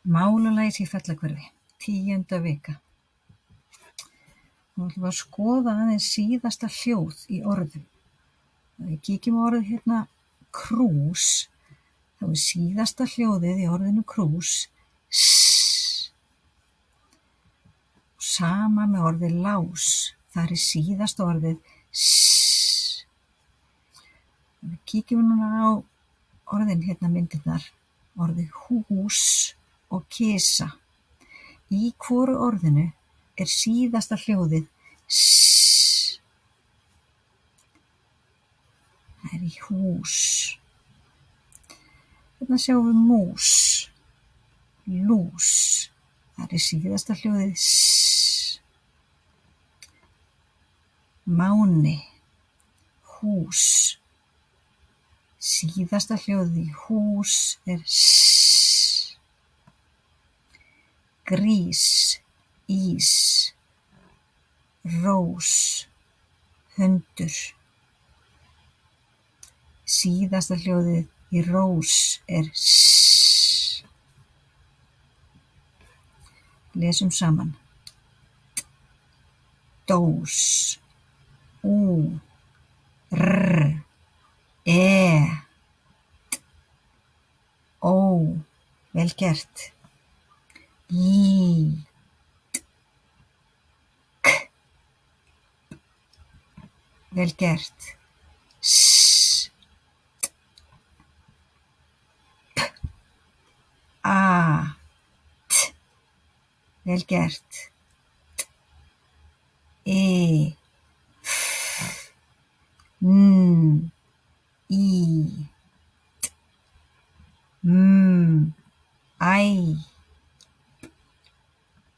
Málalæs í Fellahverfi, 10. vika. Nú ætlum við að skoða aðeins síðasta hljóð í orðum. Ef við kíkjum á orðið hérna krús, þá er síðasta hljóðið í orðinu krús s. Sama með orðið lás, þar er síðasta orðið s. Ef við kíkjum núna á orðin hérna myndirnar, orðið hús og kisa. Í hvoru orðinu er síðasta hljóðið s. Það er í hús. Hérna sjáum við mús, lús. Það er síðasta hljóðið s. Máni, hús. Síðasta hljóðið í hús er s. Grís, ís, rós, hundur. Síðasta hljóðið í rós er s. Lesum saman. Dós, ú, r, ó, vel gert. L, k, vel gert. S, p, a, t, vel gert. E, f, n, í, t, m, æ,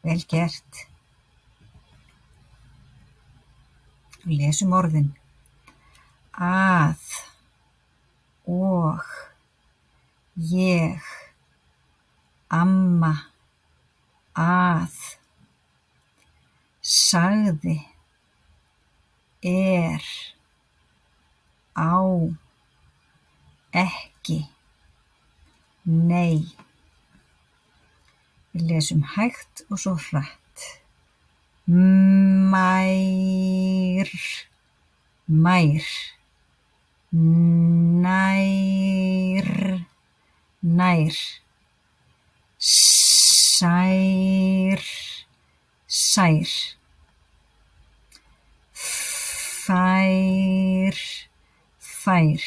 vel gert. Lesum orðin. Að, og, ég, amma, að, sagði, er, á, ekki, nei. Við lesum hægt og svo hratt. Mær, mær. Nær, nær. Sær, sær. Fær, fær.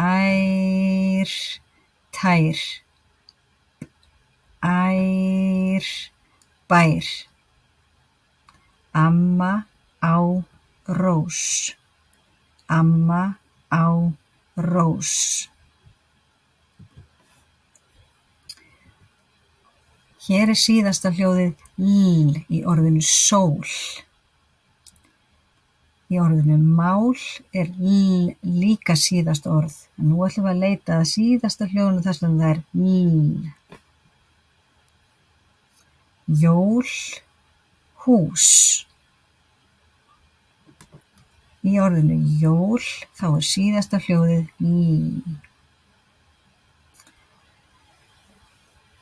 Ær, tær. Ær, bær. Amma á rós. Amma á rós. Hér er síðasta hljóðið l í orðinu sól. Í orðinu mál er l líka síðasta orð. Nú ætlum við að leita að síðasta hljóðinu þar sem það er l. Jól, hús. Í orðinu jól þá er síðasta hljóðið l.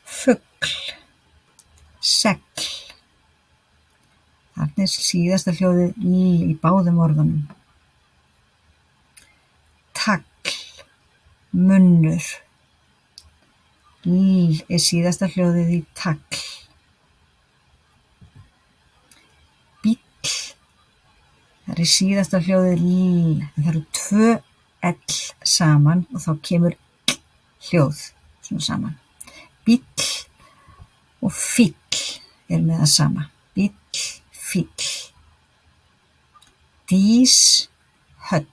Fugl, segl. Þarna er síðasta hljóðið l í báðum orðunum. Tagl, munnur. L er síðasta hljóðið í tagl. Bíll, það er síðasta hljóðið l. Það eru 2 l saman og þá kemur hljóð svona saman. Bíll og fíll er með það sama. Bíll, fíll. Dís, höll.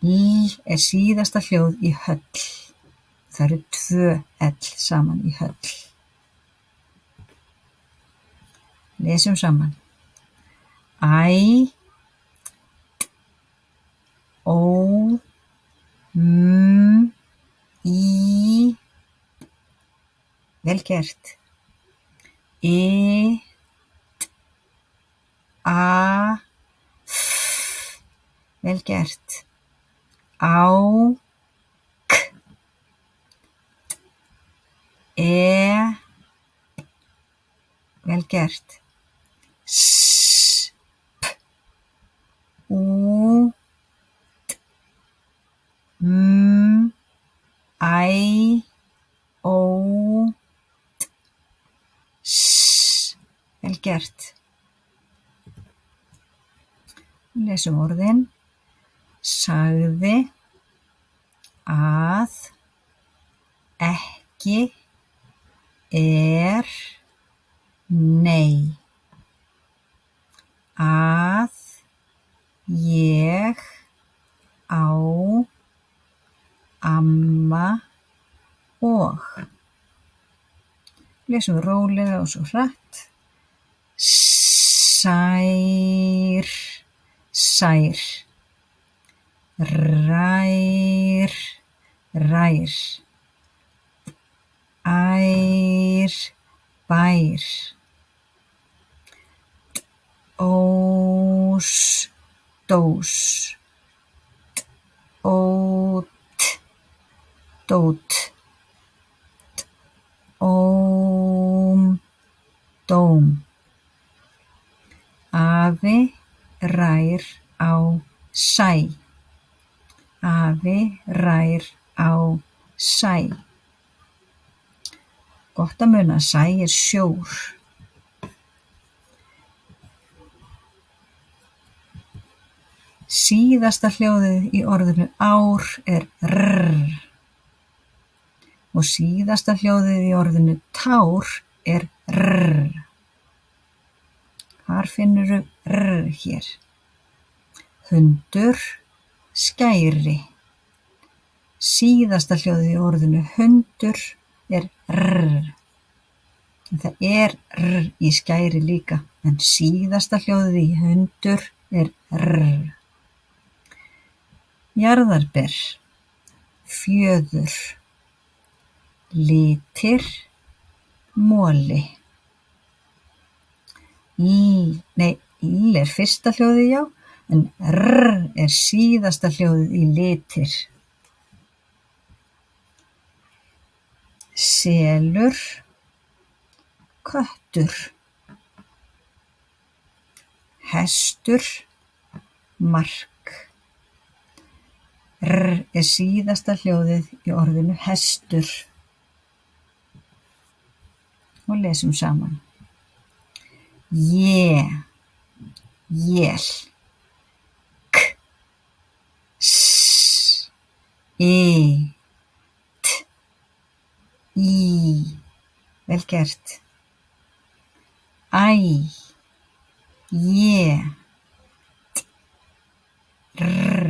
L er síðasta hljóð í höll. Það eru 2 l saman í höll. Lesum saman. Æ, ó, í, vel gert. E, a, f, vel gert. Á, k, vel gert, s, p, ú, t, m, æ, ó, t, s, vel gert. Lesum orðin, sagði, að, ekki, nei, að, ég, á, amma og. Lesum rólega og svo hratt. Sær, sær, rær, rær, ær, bær, dós, dós, ót, dót, óm, dóm. Afi rær á sæ. Afi rær á sæ. Gott að muna að sæ sjór. Síðasta hljóðið í orðinu ár rr. Og síðasta hljóðið í orðinu tár rr. Hvar finnurðu rr hér? Hundur, skæri. Síðasta hljóðið í orðinu hundur rr. Það rr í skæri líka, en síðasta hljóðið í hundur rr. Jarðarber, fjöður, litir, moli. L fyrsta hljóðið, já, en rr síðasta hljóðið í litir. Selur, köttur. Hestur, mark. R síðasta hljóðið í orðinu hestur. Og lesum saman. Jél, k, s, t, í, vel gert. Æ, t, rr,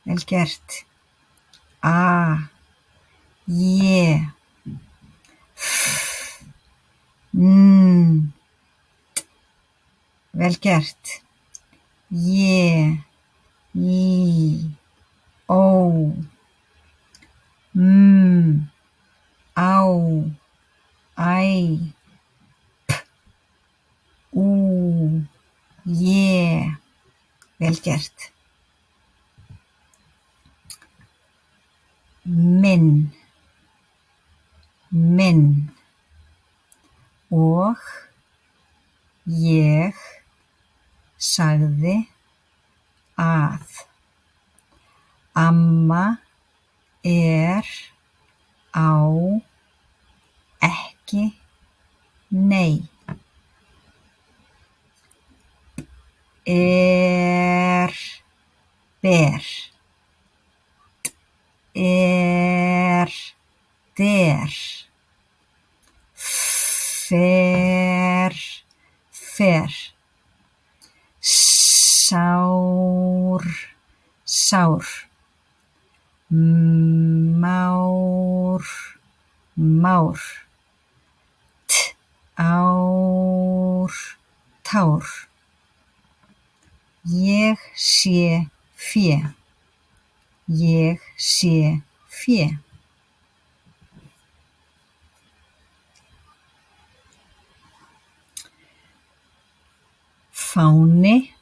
vel gert. A, f, n, vel gert. Í, ó, á, æ, p, ú, vel gert. Minn, og ég sagði að. Amma á, ekki, nei. Ber, der. Fer. Sár, már. Tár, tár. Ég sé fé. Fáni,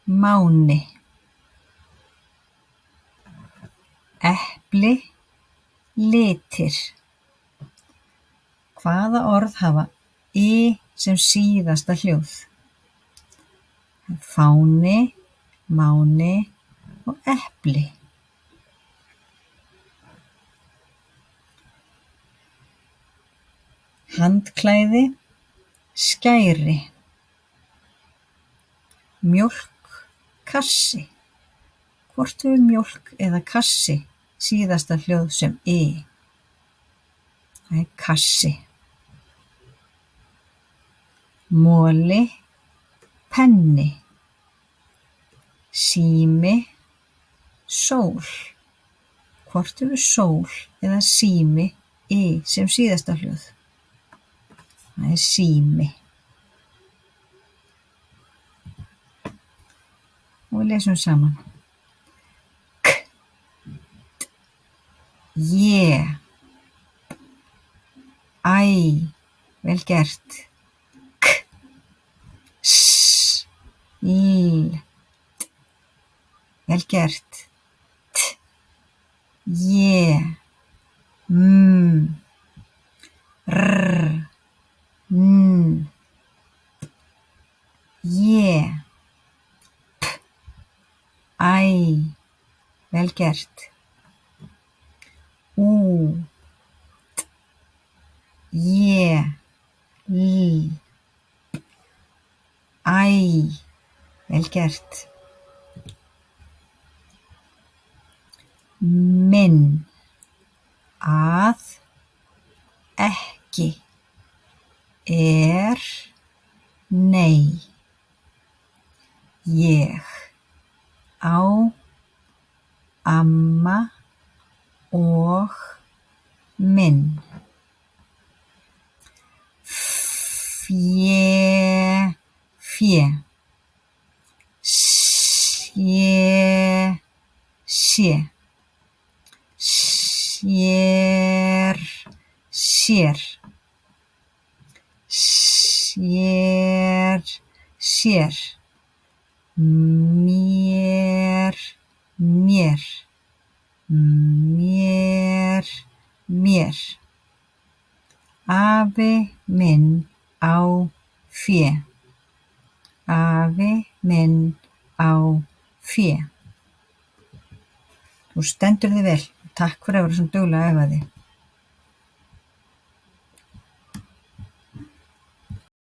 máni. Epli, litir. Hvaða orð hafa I sem síðasta hljóð? Fáni, máni og epli. Handklæði, skæri. Mjólk, kassi. Hvort hefur mjólk eða kassi síðasta hljóð sem I? Það er kassi. Moli, penni. Sími, sól. Hvort hefur sól eða sími I sem síðasta hljóð? Það er sími. Og við lesum saman. K, J, Æ, vel gert. K, S, L, vel gert. T, J, M, R, N, J, P, Æ, vel gert. U, T, J, L, Æ, vel gert. Minn, að, ekki, nei. Ég, á, amma og minn. Fé, sé, sér, mér, afi minn á fé. Afi minn á fé. Þú stendur þig vel. Takk fyrir að vera svona dugleg að æfa þig.